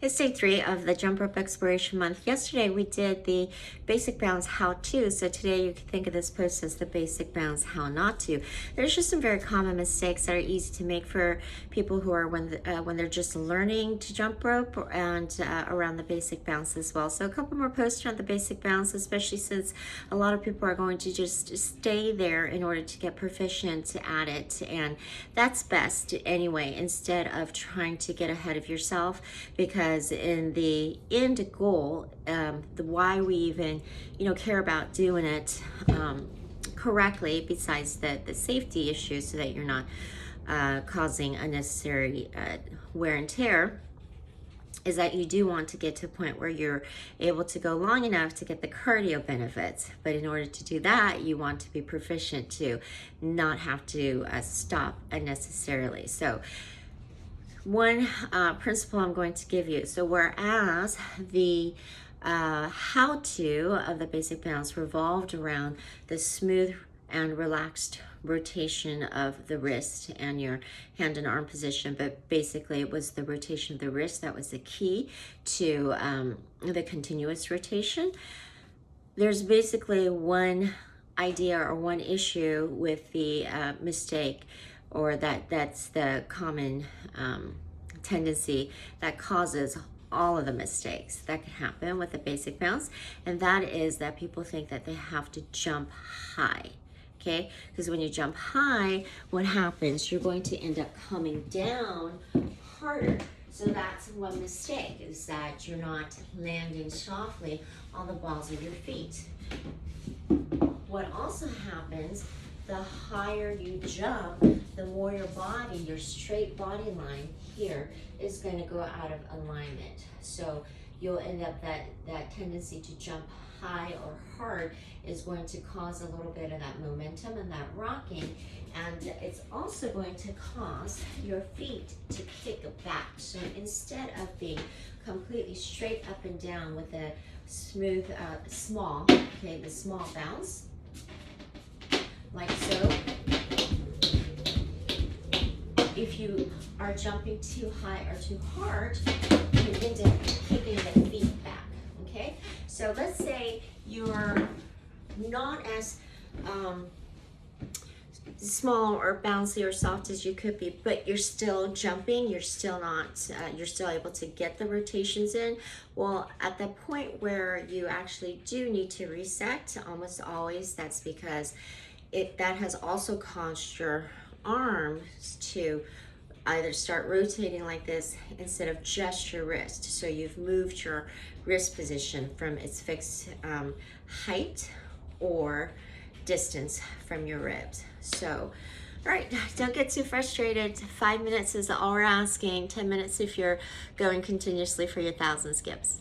It's day 3 of the Jump Rope Exploration Month. Yesterday we did the basic bounce how to, so today you can think of this post as the basic bounce how not to. There's just some very common mistakes that are easy to make for people who are when they're just learning to jump rope and around the basic bounce as well. So a couple more posts around the basic bounce, especially since a lot of people are going to just stay there in order to get proficient at it, and that's best anyway, instead of trying to get ahead of yourself, because in the end goal, the why we even care about doing it correctly, besides the safety issues so that you're not causing unnecessary wear and tear, is that you do want to get to a point where you're able to go long enough to get the cardio benefits. But in order to do that, you want to be proficient to not have to stop unnecessarily. So one principle I'm going to give you. So whereas the how-to of the basic bounce revolved around the smooth and relaxed rotation of the wrist and your hand and arm position, but basically it was the rotation of the wrist that was the key to the continuous rotation. There's basically one idea or one issue with the mistake, or that's the common tendency that causes all of the mistakes that can happen with the basic bounce, and that is that people think that they have to jump high. Okay, because when you jump high, what happens? You're going to end up coming down harder. So that's one mistake, is that you're not landing softly on the balls of your feet. What also happens, the higher you jump, the more your body, your straight body line here is going to go out of alignment. So you'll end up that tendency to jump high or hard is going to cause a little bit of that momentum and that rocking, and it's also going to cause your feet to kick back. So instead of being completely straight up and down with a smooth the small bounce, like so, if you are jumping too high or too hard, you end up kicking the feet back. Okay, so let's say you're not as small or bouncy or soft as you could be, but you're still jumping, you're still able to get the rotations in. Well, at the point where you actually do need to reset, almost always that's because that has also caused your arms to either start rotating like this instead of just your wrist. So you've moved your wrist position from its fixed height or distance from your ribs. So, all right, don't get too frustrated. 5 minutes is all we're asking. 10 minutes if you're going continuously for your 1,000 skips.